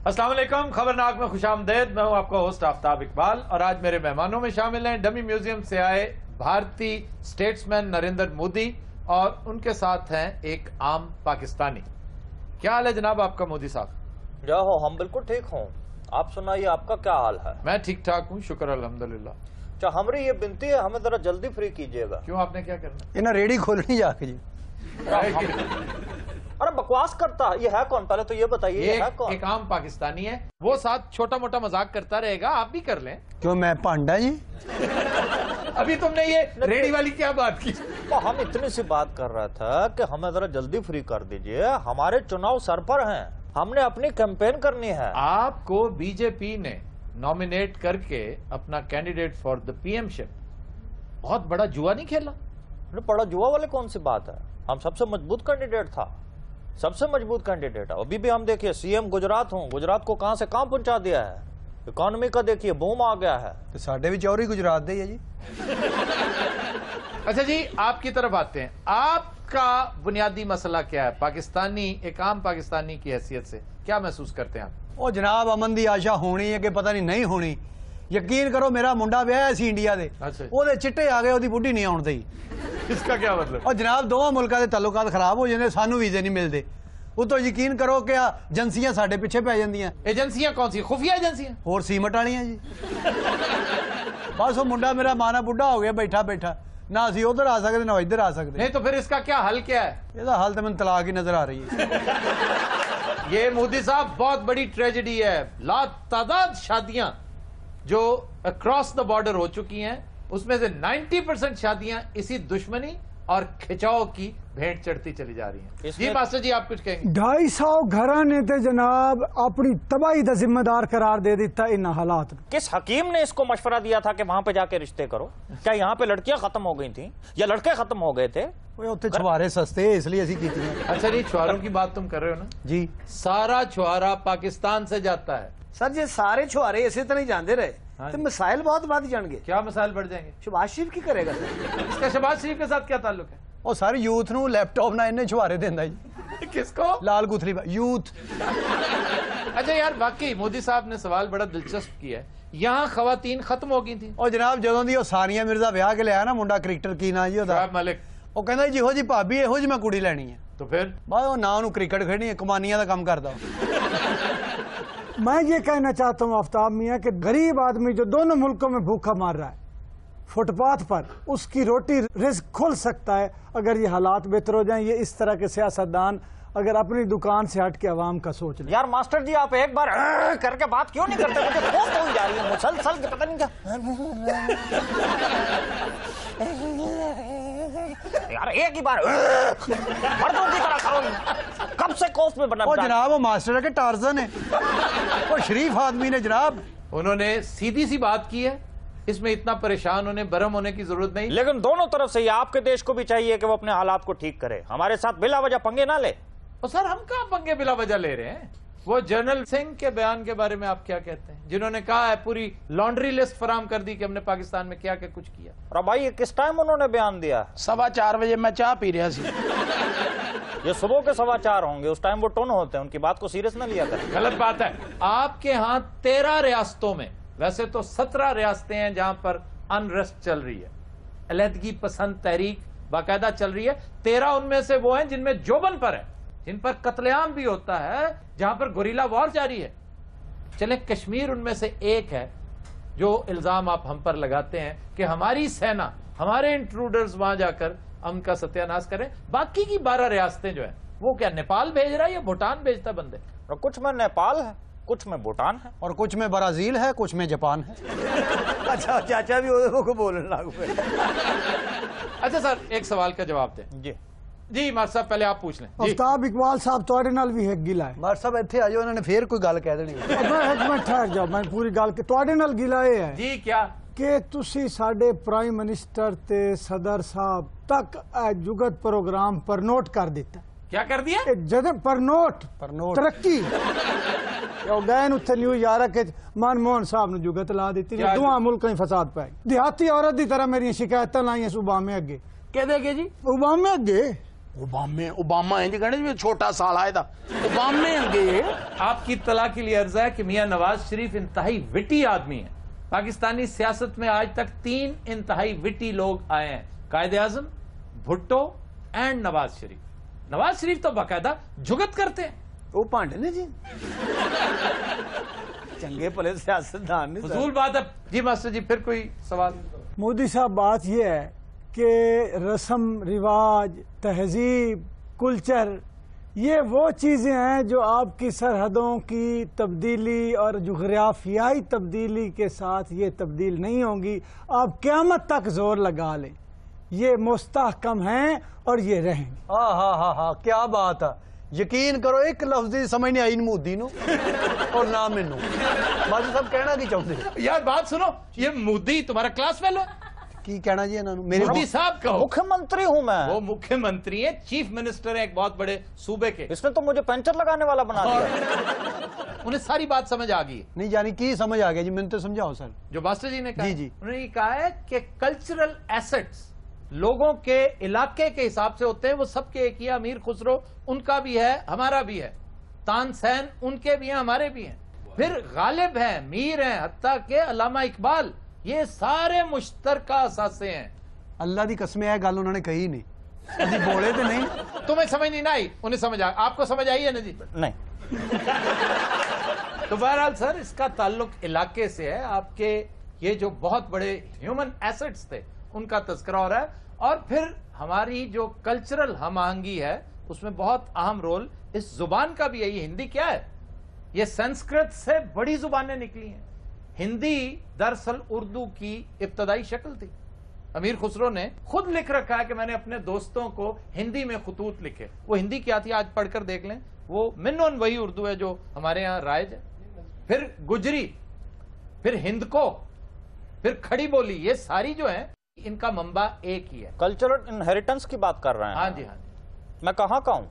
अस्सलाम वालेकुम, खबरनाक में खुशामदेद। मैं हूं आपका होस्ट आफ्ताब इकबाल और आज मेरे मेहमानों में शामिल हैं डमी म्यूजियम से आए भारतीय स्टेट्समैन नरेंद्र मोदी और उनके साथ हैं एक आम पाकिस्तानी। क्या हाल है जनाब आपका मोदी साहब? क्या हो, हम बिल्कुल ठीक हों। आप सुनाइए, आपका क्या हाल है? मैं ठीक ठाक हूँ, शुक्र अल्हम्दुलिल्लाह। अच्छा, हमारी ये बिनती है, हमें जरा जल्दी फ्री कीजिएगा। क्यों, आपने क्या करना? इन्हें रेडी खोलनी जाके जी। अरे बकवास करता है, ये है कौन? पहले तो ये बताइए, ये है कौन? एक आम पाकिस्तानी है, वो साथ छोटा मोटा मजाक करता रहेगा, आप भी कर लें। क्यों, मैं पांडा जी? अभी तुमने ये रेडी वाली क्या बात की? तो हम इतनी सी बात कर रहा था कि हमें जरा जल्दी फ्री कर दीजिए, हमारे चुनाव सर पर हैं, हमने अपनी कैंपेन करनी है। आपको बीजेपी ने नॉमिनेट करके अपना कैंडिडेट फॉर द पीएमशिप बहुत बड़ा जुआ नहीं खेला? बड़ा जुआ वाले कौन सी बात है? हम सबसे मजबूत कैंडिडेट था, सबसे मजबूत कैंडिडेट है। अभी भी हम देखिए सीएम गुजरात हूँ, गुजरात को कहां से कहां पहुंचा दिया है। इकोनॉमी का देखिए बूम आ गया है। तो साढ़े भी चौरी गुजरात दे है जी। अच्छा जी, आपकी तरफ आते हैं। आपका बुनियादी मसला क्या है? पाकिस्तानी, एक आम पाकिस्तानी की हैसियत से क्या महसूस करते हैं आप? ओ जनाब, अमन दी आशा होनी है कि पता नहीं होनी। यकीन करो, मेरा मुंडा ब्याह सी इंडिया दे, अच्छा। ओदे चिट्टे आ गए, ओदी बुढ़ी नहीं आउण दी। इसका क्या मतलब? और जनाब, दोवां मुल्कां दे ताल्लुकात खराब हो जाने, सानू वीजे नहीं मिलते। उतो यकीन करो कि एजेंसियां साडे पिछे पै जांदियां। एजेंसियां कौन सी? खुफिया एजेंसियां? होर सीमट वालियां जी। बस वो मुंडा मेरा माना बुढ़ा हो गया, बैठा बैठा ना असी उधर आ सकते ना इधर आ सकते। नहीं तो फिर इसका क्या हल क्या है? इसका हल तो मैंने तलाक ही नजर आ रही है। ये मोदी साहब बहुत बड़ी ट्रेजेडी है। लातादाद शादियां जो अक्रॉस द बॉर्डर हो चुकी हैं, उसमें से 90% शादियां इसी दुश्मनी और खिंचाव की भेंट चढ़ती चली जा रही हैं। जी मास्टर जी, आप कुछ कहेंगे? 250 घरां ने ते जनाब अपनी तबाही का जिम्मेदार करार दे दिता इन हालात। किस हकीम ने इसको मशवरा दिया था कि वहां पे जाके रिश्ते करो? क्या यहाँ पे लड़कियां खत्म हो गई थी या लड़के खत्म हो गए थे? उत्थे छुआरे सस्ते इसलिए असी कीती हैं। अच्छा जी, छुआरों की बात तुम कर रहे हो ना जी? सारा छुआरा पाकिस्तान से जाता है सर, जे सारे छुआरे इसी तरह जाते रहे तो मिसाइल बहुत बढ़ जाएंगे। क्या मिसाइल बढ़ जाएंगे? शहबाज शरीफ की करेगा सर? इसका शहबाज शरीफ के साथ क्या ताल्लुक है? और सारे यूथ नू लैपटॉप ना इन्हें छुआरे देंदा जी। किसको? लाल गुथली यूथ। अच्छा यार, वाकई मोदी साहब ने सवाल बड़ा दिलचस्प किया है। यहाँ खवातीन खत्म हो गई थी। और जनाब, जदों दी सानिया मिर्जा ब्याह के लिया ना मुंडा क्रिकेटर की ना जी ओदा मलिक, वो कहंदा जिहो जी भाभी इहो जी मैं कुड़ी लैनी है। तो फिर बस वो ना उन्होंने क्रिकेट खेडनी है, कमानिया का काम करदा। मैं ये कहना चाहता हूँ आफ्ताब मियाँ कि गरीब आदमी जो दोनों मुल्कों में भूखा मार रहा है फुटपाथ पर, उसकी रोटी रिस्क खुल सकता है अगर ये हालात बेहतर हो जाएं। ये इस तरह के सियासतदान अगर अपनी दुकान से हट के अवाम का सोच लें। यार मास्टर जी, आप एक बार करके बात क्यों नहीं करते? मुझे कोफ्त हो जा रही है मुसलसल, पता नहीं क्या। यार एक ही बार मर्दों की तरह करो। कब से कोफ्त में बना? ओ जनाब, वो मास्टर है कि टार्जन है? वो शरीफ आदमी ने जनाब, उन्होंने सीधी सी बात की है, इसमें इतना परेशान होने, बरहम होने की जरूरत नहीं। लेकिन दोनों तरफ से आपके देश को भी चाहिए कि वो अपने हालात को ठीक करे, हमारे साथ बिला वजह पंगे ना ले। और सर, हम कहां पंगे बिला वजह ले रहे हैं? वो जनरल सिंह के बयान के बारे में आप क्या कहते हैं, जिन्होंने कहा है पूरी लॉन्ड्री लिस्ट फराम कर दी कि हमने पाकिस्तान में क्या क्या कुछ किया? और भाई, ये किस टाइम उन्होंने बयान दिया? 4:15 बजे मैं चाह पी रहा सी। ये सुबह के 4:15 होंगे, उस टाइम वो टोन होते हैं, उनकी बात को सीरियस ना लिया करें। गलत बात है। आपके यहाँ 13 रियासतों में, वैसे तो 17 रियासतें हैं जहां पर अनरेस्ट चल रही है, अलहदगी पसंद तहरीक बाकायदा चल रही है। 13 उनमें से वो हैं जिनमें जोबन पर है, जिन पर कत्लेआम भी होता है, जहां पर गुरीला वॉर जारी है। चले, कश्मीर उनमें से एक है जो इल्जाम आप हम पर लगाते हैं कि हमारी सेना, हमारे इंट्रूडर्स वहां जाकर उनका सत्यानाश करें। बाकी की 12 रियासतें जो है, वो क्या नेपाल भेज रहा है या भूटान भेजता बंदे? और कुछ में नेपाल है, कुछ में भूटान है, और कुछ में ब्राजील है, कुछ में जापान है। अच्छा, चाचा भी वो बोलने लागू पे। अच्छा सर, एक सवाल का जवाब दें। जी जी मास्टर साहब, पहले आप पूछ लें। जी। आफ्ताब इकबाल साहब तुहाडे नाल भी एक गिला है। मास्टर साहब इत्थे आ जाओ, उन्होंने फिर कोई गल कह देनी। मैं एक मिनट ठहर जाओ, मैं पूरी गल तुहाडे नाल गिला ये है जी क्या कि तुसी साडे प्राइम मिनिस्टर ते सदर साहब तक जुगत प्रोग्राम पर नोट कर दिता। क्या कर दिया? जद पर नोट तरक्की गए उत्थे न्यूयॉर्क मनमोहन साहब ने जुगत ला दी, दुआ मुल्क फसाद पाए। देहाती औरत की तरह मेरी शिकायत लाई ओबामे अगे। कह देगे जी? ओबामे अगे ओबामा इंज कहने जिवें छोटा साला एदा ओबामे अंगे। आपकी इत्तला के लिए अर्ज है कि मियां नवाज शरीफ इंतहाई विटी आदमी है। पाकिस्तानी सियासत में आज तक 3 इंतहाई विटी लोग आए हैं, कायदे आजम, भुट्टो एंड नवाज शरीफ। नवाज शरीफ तो बाकायदा जुगत करते हैं। वो भांडे ने जी चंगे भले सियासतदान ने। फजूल बात है जी। मास्टर जी फिर कोई सवाल? मोदी साहब, बात यह है कि रस्म रिवाज, तहजीब, कल्चर, ये वो चीज़ें हैं जो आपकी सरहदों की तब्दीली और जुग्राफियाई तब्दीली के साथ ये तब्दील नहीं होंगी। आप क़यामत तक जोर लगा लें, ये मुस्तहकम हैं और ये रहेंगे। हाँ, क्या बात है। यकीन करो एक लफ्ज दी समझ नहीं आई मोदी नु और ना मैनू। बाजी सब कहना की चाहते यार बात सुनो, ये मोदी तुम्हारा क्लास फेलो है? की कहना जी इन्होंने? मेरे मोदी साहब कहो। मुख्यमंत्री हूं मैं। वो मुख्यमंत्री है, चीफ मिनिस्टर है एक बहुत बड़े सूबे के। इसने तो मुझे पंचर लगाने वाला बना दिया। उन्हें सारी बात समझ आ गई। नहीं जानी की समझ आ गया जी, मैंने तो समझाओ सर। जो मास्टर जी ने कहा, जी। उन्होंने कहा है कि कल्चरल एसेट्स लोगों के इलाके के हिसाब से होते हैं। वो सबके एक ही। अमीर खुसरो उनका भी है, हमारा भी है। तानसेन उनके भी हैं, हमारे भी हैं। फिर गालिब हैं, मीर हैं, हत्ता के अल्लामा इकबाल, ये सारे मुश्तरका असासे हैं। अल्लाह दी कसम है गल उन्होंने कही नहीं, अभी बोले तो नहीं। तुम्हें समझ नहीं ना आई, उन्हें समझ आ। आपको समझ आई है ना जी? नहीं। तो बहरहाल सर, इसका ताल्लुक इलाके से है। आपके ये जो बहुत बड़े ह्यूमन एसेट्स थे उनका तस्करा हो रहा है। और फिर हमारी जो कल्चरल हम आहंगी है उसमें बहुत अहम रोल इस जुबान का भी है। ये हिंदी क्या है? ये संस्कृत से बड़ी जुबानें निकली हैं। हिंदी दरअसल उर्दू की इब्तदाई शक्ल थी। अमीर खुसरो ने खुद लिख रखा है कि मैंने अपने दोस्तों को हिंदी में खुतूत लिखे। वो हिंदी क्या थी आज पढ़कर देख लें। वो मिन्नोन वही उर्दू है जो हमारे यहां राइज है। फिर गुजरी, फिर हिंदको, फिर खड़ी बोली, ये सारी जो है इनका मंबा एक ही है। कल्चरल इनहेरिटेंस की बात कर रहे हैं? हाँ जी, हाँ जी। मैं कहाँ का हूँ?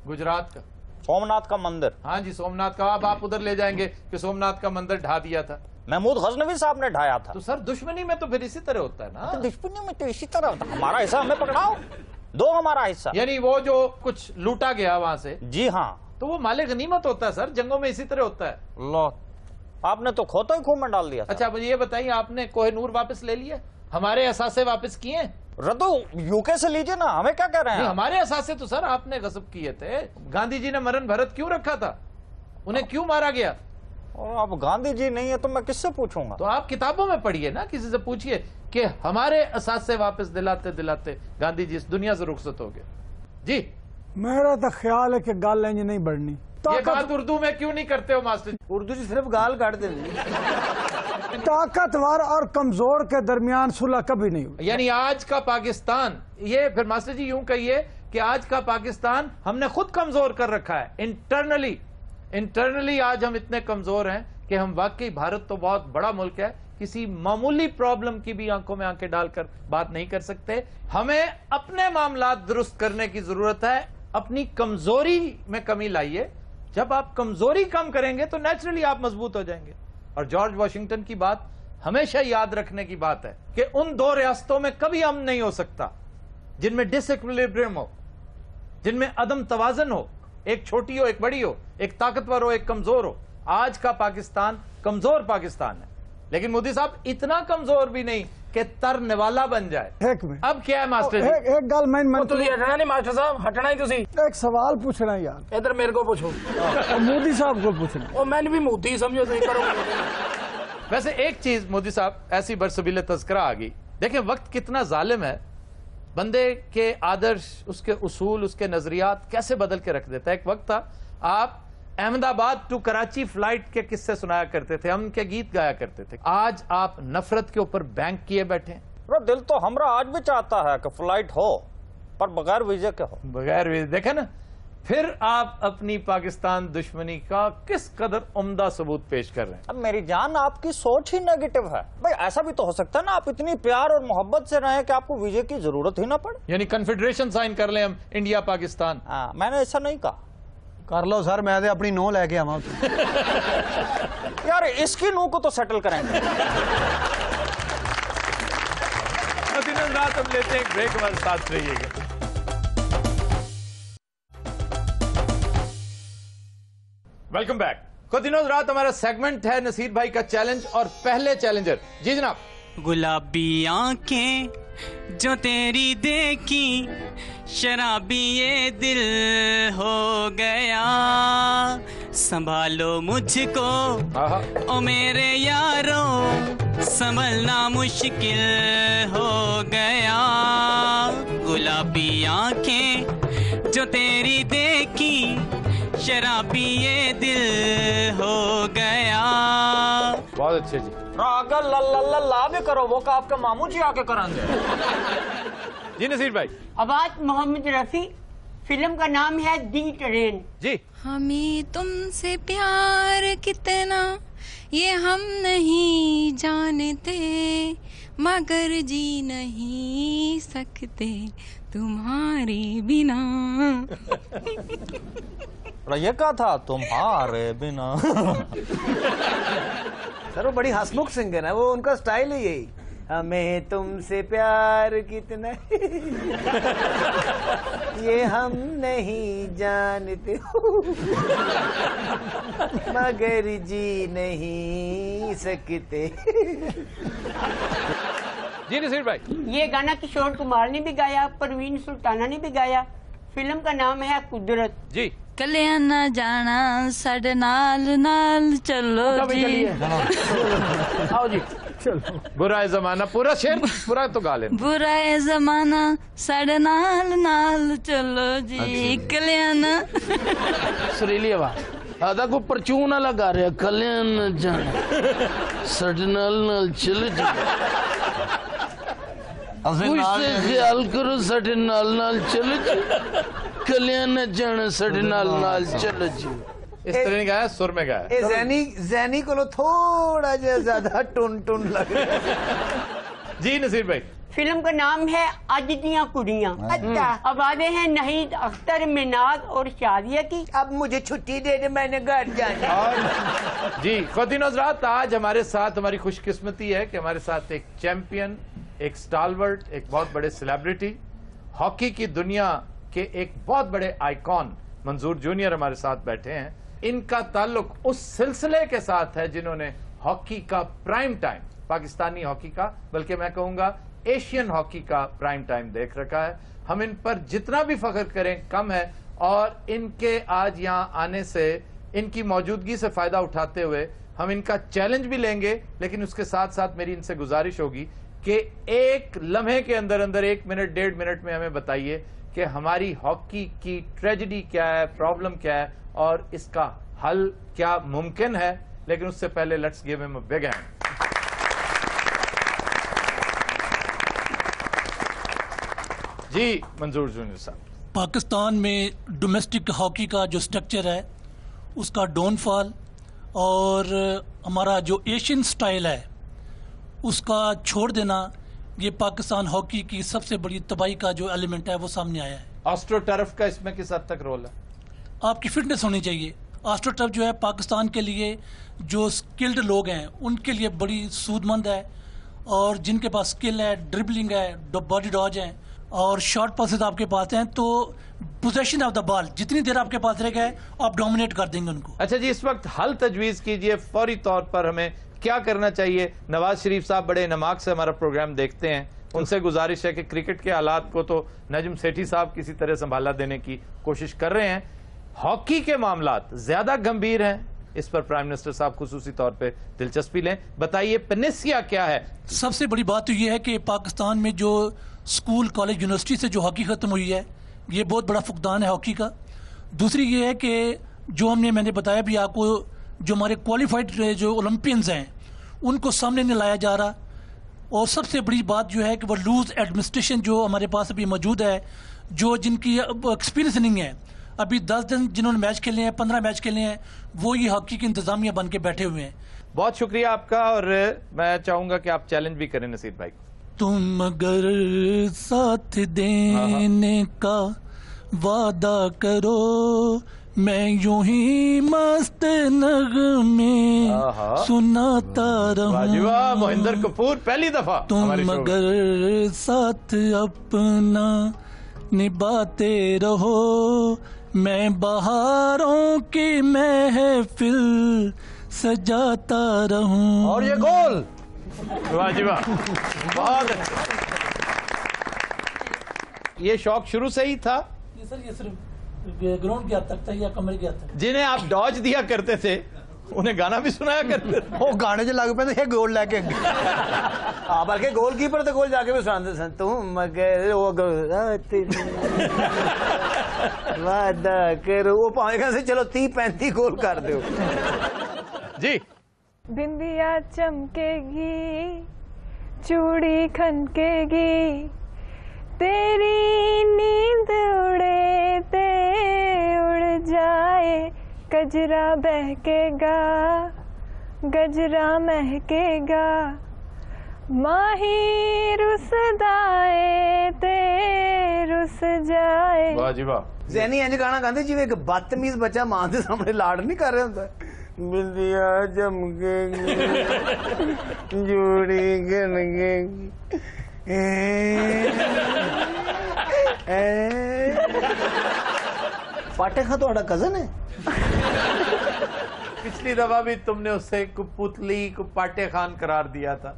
गुजरात का। सोमनाथ का मंदिर। हाँ जी, सोमनाथ का। अब आप उधर ले जाएंगे कि सोमनाथ का मंदिर ढा दिया था। महमूद गजनवी साहब ने ढाया था। तो सर दुश्मनी में तो फिर इसी तरह होता है ना। दुश्मनी में तो इसी तरह होता। हमारा हिस्सा हमें पकड़ाओ, दो हमारा हिस्सा। यानी वो जो कुछ लूटा गया वहां से, जी हाँ, तो वो माले गनीमत होता है सर। जंगों में इसी तरह होता है। लो, आपने तो खोता ही खूह में डाल दिया। अच्छा मुझे ये बताइए, आपने कोहिनूर वापस ले लिया? हमारे असासे वापस किए? रद्दो यूके से लीजिए ना, हमें क्या कह रहे हैं? हमारे असासे तो सर आपने गस्ब किए थे। गांधी जी ने मरण भरत क्यों रखा था? उन्हें क्यों मारा गया? और अब गांधी जी नहीं है तो मैं किससे पूछूंगा? तो आप किताबों में पढ़िए ना, किसी से पूछिए कि हमारे असासे वापस दिलाते दिलाते गांधी जी इस दुनिया से रुखसत हो गए। जी मेरा तो ख्याल है कि गाल इंज नहीं बढ़नी। ये बात उर्दू में क्यों नहीं करते हो मास्टर? उर्दू जी सिर्फ गाल काट देनी। ताकतवर और कमजोर के दरमियान सुलह कभी नहीं हुई। यानी आज का पाकिस्तान, ये फिर मास्टर जी यूं कहिए कि आज का पाकिस्तान हमने खुद कमजोर कर रखा है। इंटरनली आज हम इतने कमजोर हैं कि हम वाकई, भारत तो बहुत बड़ा मुल्क है, किसी मामूली प्रॉब्लम की भी आंखों में आंखें डालकर बात नहीं कर सकते। हमें अपने मामलात दुरुस्त करने की जरूरत है। अपनी कमजोरी में कमी लाइए। जब आप कमजोरी कम करेंगे तो नेचुरली आप मजबूत हो जाएंगे। और जॉर्ज वॉशिंगटन की बात हमेशा याद रखने की बात है कि उन दो रियासतों में कभी अमन नहीं हो सकता जिनमें डिसइक्विलिब्रियम हो, जिनमें अदम तवाजन हो। एक छोटी हो, एक बड़ी हो, एक ताकतवर हो, एक कमजोर हो। आज का पाकिस्तान कमजोर पाकिस्तान है, लेकिन मोदी साहब इतना कमजोर भी नहीं कि तरने वाला बन जाए। एक मिनट, अब क्या है मास्टर जी? एक गल मैं हटना नहीं मास्टर साहब, हटना ही तुसी। एक सवाल पूछना है यार। इधर मेरे को पूछो। मोदी साहब को पूछना। और मैंने भी मोदी समझो तो करो। वैसे एक चीज मोदी साहब, ऐसी बरसबीले तस्करा आ गई। देखें वक्त कितना जालिम है। बंदे के आदर्श, उसके उसूल, उसके नजरियात कैसे बदल के रख देता है। एक वक्त था आप अहमदाबाद टू कराची फ्लाइट के किस्से सुनाया करते थे, हम उनके गीत गाया करते थे। आज आप नफरत के ऊपर बैंक किए बैठे हैं। दिल तो हमरा आज भी चाहता है कि फ्लाइट हो, पर बगैर वीजे के हो। बगैर वीजे, देखे ना, फिर आप अपनी पाकिस्तान दुश्मनी का किस कदर उम्दा सबूत पेश कर रहे हैं। अब मेरी जान, आपकी सोच ही नेगेटिव है। भाई ऐसा भी तो हो सकता है ना, आप इतनी प्यार और मोहब्बत से रहें कि आपको वीजे की जरूरत ही ना पड़े। यानी कन्फेडरेशन साइन कर लें हम, इंडिया पाकिस्तान। हाँ, मैंने ऐसा नहीं कहा। कर लो सर, मैं तो अपनी नूह लेके आवा। यार इसकी नूह को तो सेटल करेंगे। रात हम लेते हैं ब्रेक, हमारे साथ रहिएगा। Welcome back. कुछ दिनों रात हमारा सेगमेंट है नसीर भाई का चैलेंज और पहले चैलेंजर जी जनाब। गुलाबी आंखें जो तेरी देखी शराबी ये दिल हो गया, संभालो मुझको ओ मेरे यारों, संभलना मुश्किल हो गया। गुलाबी आंखें जो तेरी देखी शराबी ये दिल हो गया। बहुत अच्छे जी। अगर ला भी करो वो का आपके मामू जी आके कराएंगे। जी नसीर भाई। आवाज मोहम्मद रफी, फिल्म का नाम है दी ट्रेन। जी। हमें तुमसे प्यार कितना ये हम नहीं जानते, मगर जी नहीं सकते तुम्हारे बिना। ये क्या था तुम्हारे बिना? सर वो बड़ी हंसमुख सिंगर है, वो उनका स्टाइल है यही। हमें तुमसे प्यार कितना ये हम नहीं जानते मगर जी नहीं सकते। जी नसीर भाई। ये गाना किशोर कुमार ने भी गाया, परवीन सुल्ताना ने भी गाया। फिल्म का नाम है कुदरत। जी। कल्याणा जाना साढ़े नाल नाल चलो जी। आओ जी। चलो। बुरा है जमाना, पूरा शेर पूरा तो गा ले। बुरा है जमाना साढ़े नाल नाल चलो जी। कल्याणा सुरीली आवाज आधा को परचून ना लगा रहा। कल्याण जाना साढ़े नाल चलो जी। कुछ से ख्याल करो साढ़े नाल चलो जी। कल्याण जाना साढ़े नाल चलो जी। इस तरह नहीं गाया, सुर में गाया। जैनी को थोड़ा ज्यादा टुन टुन लग रहा है। जी नसीर भाई। फिल्म का नाम है अज दियां कुड़ियां। अच्छा। आवाजें हैं नहीद अख्तर, मिनाज और शादिया की। अब मुझे छुट्टी दे दे, मैंने घर जाना। और जी ख़ुवातीन हज़रात, आज हमारे साथ हमारी खुशकिस्मती है कि हमारे साथ एक चैंपियन, एक स्टालवर्ट, एक बहुत बड़े सेलिब्रिटी, हॉकी की दुनिया के एक बहुत बड़े आइकॉन मंजूर जूनियर हमारे साथ बैठे हैं। इनका ताल्लुक उस सिलसिले के साथ है जिन्होंने हॉकी का प्राइम टाइम, पाकिस्तानी हॉकी का, बल्कि मैं कहूंगा एशियन हॉकी का प्राइम टाइम देख रखा है। हम इन पर जितना भी फख्र करें कम है। और इनके आज यहां आने से, इनकी मौजूदगी से फायदा उठाते हुए हम इनका चैलेंज भी लेंगे, लेकिन उसके साथ साथ मेरी इनसे गुजारिश होगी कि एक लम्हे के अंदर अंदर 1 मिनट 1.5 मिनट में हमें बताइए कि हमारी हॉकी की ट्रेजेडी क्या है, प्रॉब्लम क्या है और इसका हल क्या मुमकिन है। लेकिन उससे पहले let's give him a big hand. जी मंजूर जूनियर साहब। पाकिस्तान में डोमेस्टिक हॉकी का जो स्ट्रक्चर है उसका डाउनफॉल और हमारा जो एशियन स्टाइल है उसका छोड़ देना, ये पाकिस्तान हॉकी की सबसे बड़ी तबाही का जो एलिमेंट है वो सामने आया है। ऑस्ट्रो टर्फ का इसमें किस हद तक रोल है? आपकी फिटनेस होनी चाहिए। ऑस्ट्रो टर्फ जो है पाकिस्तान के लिए जो स्किल्ड लोग हैं उनके लिए बड़ी सूदमंद है, और जिनके पास स्किल है, ड्रिबलिंग है, बॉडी डॉज है और शॉर्ट पासेस आपके पास हैं, तो पोजेशन ऑफ द बॉल जितनी देर आपके पास रह गए आप डोमिनेट कर देंगे उनको। अच्छा जी, इस वक्त हल तजवीज कीजिए फौरी तौर पर हमें क्या करना चाहिए। नवाज शरीफ साहब बड़े नमाक से हमारा प्रोग्राम देखते हैं, उनसे गुजारिश है कि क्रिकेट के हालात को तो नजम सेठी साहब किसी तरह संभाला देने की कोशिश कर रहे हैं। हॉकी के मामलात ज्यादा गंभीर हैं, इस पर प्राइम मिनिस्टर साहब खुसूसी तौर पे दिलचस्पी लें। बताइए पेनिसिया क्या है? सबसे बड़ी बात तो यह है कि पाकिस्तान में जो स्कूल, कॉलेज, यूनिवर्सिटी से जो हॉकी खत्म हुई है, ये बहुत बड़ा फुकदान है हॉकी का। दूसरी ये है कि जो मैंने बताया भी आपको, जो हमारे क्वालिफाइड जो ओलंपियंस हैं उनको सामने नहीं लाया जा रहा। और सबसे बड़ी बात जो है कि वो लूज एडमिनिस्ट्रेशन जो हमारे पास अभी मौजूद है, जो जिनकी एक्सपीरियंस नहीं है, अभी 10 दिन जिन्होंने मैच खेले हैं, 15 मैच खेले हैं, वो ये हॉकी की इंतजामिया बन के बैठे हुए हैं। बहुत शुक्रिया आपका, और मैं चाहूंगा कि आप चैलेंज भी करें नसीर भाई। तुम अगर साथ देने का वादा करो, मैं यूं ही मस्त नगमे सुनाता रहूं। मोहिंदर कपूर पहली दफा। तुम अगर साथ अपना निभाते रहो, मैं बहारों की महफिल सजाता रहूं। और ये गोल। वाह जी वाह, बहुत अच्छा। ये शौक शुरू से ही था? ये सर ये सिर्फ ग्राउंड के हद तक था या कमरे के हद तक? जिन्हें आप डॉज दिया करते थे उन्हें गाना भी सुनाया करते थे? वो गाने च लग पे गोल लेके बल्कि गोलकीपर तो गोल जाके भी सुनाते सन तुम मगर वो वादा करो, वो पाएगा से चलो 30-35 गोल कर दो जी। बिंदिया चमकेगी, चूड़ी खनकेगी, तेरी नींद उड़े ते उड़ जाए, गजरा बहकेगा, गजरा महकेगा, माही रुसदाए ते रुस जाए। वाह जी वाह। जैनी इंज गाना गांदे जिवें एक बदतमीज बच्चा मां दे सामने लाड नहीं कर रहा होंदा। बिंदिया चमकेगी, जूड़ी खनकेगी, पाटे खां तुहाडा कजन है? पिछली दफा भी तुमने उससे कुपुतली को पाटे खान करार दिया था,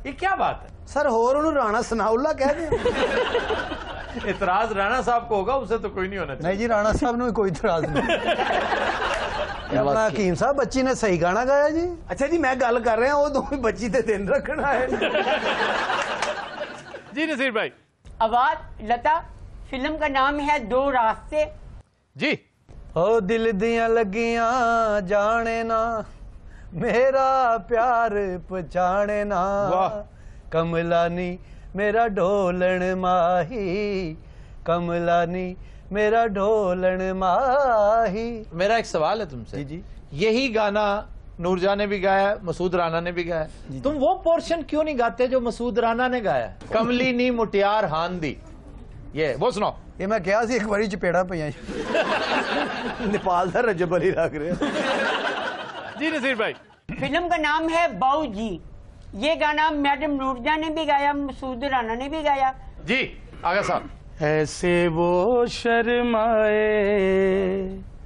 ये क्या बात है? सर होर उन्होंने राणा सनाउल्ला कह दे। इतराज राणा साहब को होगा, उसे तो कोई नहीं होना चाहिए। नहीं जी, राणा साहब ने कोई इतराज नहीं। अपना हकीम साहब बच्ची ने सही गाना गाया जी। अच्छा जी, मैं गल कर रहा वो दोनों बच्ची ते दिन रखना है। जी नसीर भाई। आवाज लता, फिल्म का नाम है दो रास्ते। जी। ओ दिल दियां लगियां जाने ना, मेरा प्यार पहचाने ना, कमलानी मेरा ढोलन माही, कमलानी मेरा ढोलन माही। मेरा एक सवाल है तुमसे। जी। यही गाना नूरजहां ने भी गाया, मसूद राना ने भी गाया, तुम वो पोर्शन क्यों नहीं गाते जो मसूद राना ने गाया? कमली नी मुटियार हान दी, ये वो सुनाओ। ये मैं क्या सी एक बारी चपेड़ा पईयां नेपाल दा रजब अली लग रहा। जी नसीर भाई। फिल्म का नाम है बाऊ जी। ये गाना मैडम नूरजहां ने भी गाया, मसूद राना ने भी गाया। जी आगा साहब। ऐसे वो शर्माए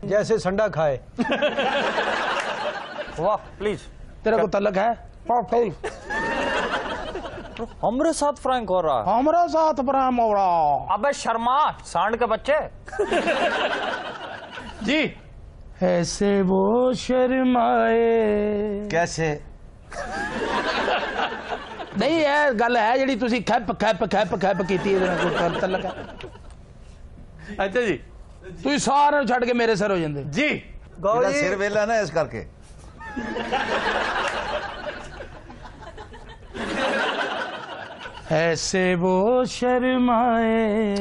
जैसे संडा खाए। वाह प्लीज। तेरा को तलक है? हमरे साथ फ्रैंक हो रहा है। हमारा साथ प्रेम हो रहा। अबे शर्मा सांड के बच्चे। जी। ऐसे वो शर्माए। कैसे? नहीं है गल है जी तुसी खैप खैप खैप खैप कीती तलक है। अच्छा जी, तुसी सारे छड़ के मेरे सिर हो जांदे। जी सिर वेला ना इस करके। ऐसे वो शर्माए।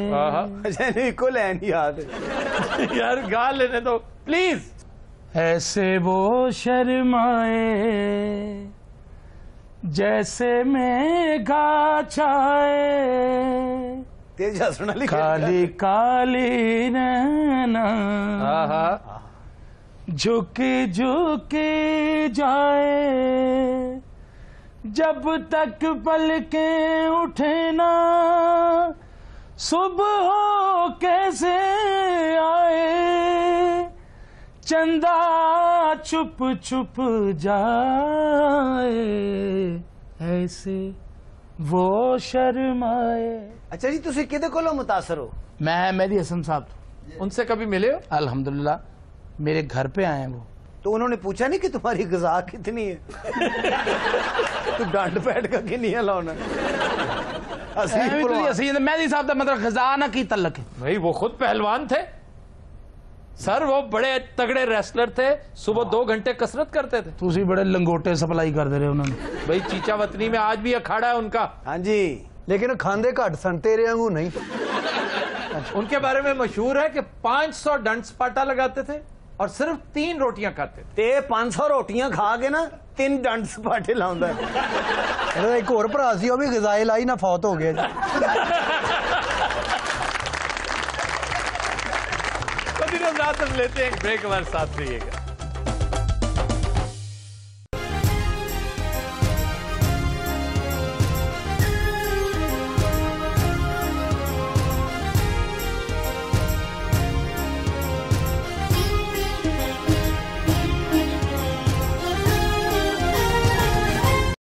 अच्छा नहीं को लैन याद यार गा लेने दो प्लीज। ऐसे वो शर्माए जैसे मेघा छाए, तेज हंसना लिखा। काली काली नैना झुकी झुकी जाए, जब तक पलके उठे ना सुबह कैसे आए, चंदा छुप छुप जाए, ऐसे वो शर्माए। अच्छा जी, तुसी किदे कोलों मुतासर हो? मैं मेहदी हसन साहब। उनसे कभी मिले हो? अल्हम्दुलिल्लाह, मेरे घर पे आए हैं वो। तो उन्होंने पूछा नहीं कि तुम्हारी ग़िज़ा कितनी है? तू डांट बैठ का कि नहीं लाना? मेहदी साहब का मतलब खजाना की तलक है भाई। वो खुद पहलवान थे सर, वो बड़े तगड़े रेसलर थे, सुबह 2 घंटे कसरत करते थे। तुसी बड़े लंगोटे सप्लाई कर दे रहे उन्होंने। भाई चीचा वतनी में आज भी अखाड़ा है उनका। हाँ जी, लेकिन खांदे घट सन, तेरे वांगू नहीं। उनके बारे में मशहूर है कि 500 डंड सपाटा लगाते थे और सिर्फ 3 रोटियां खाते थे। ते 500 रोटियां खा के ना 3 डंड सपाटे लाउंदा है। एक और भरा सी, वो भी ग़िज़ाए लाई ना फौत हो गया। लेते हैं एक ब्रेक, हमारे साथ रहिएगा।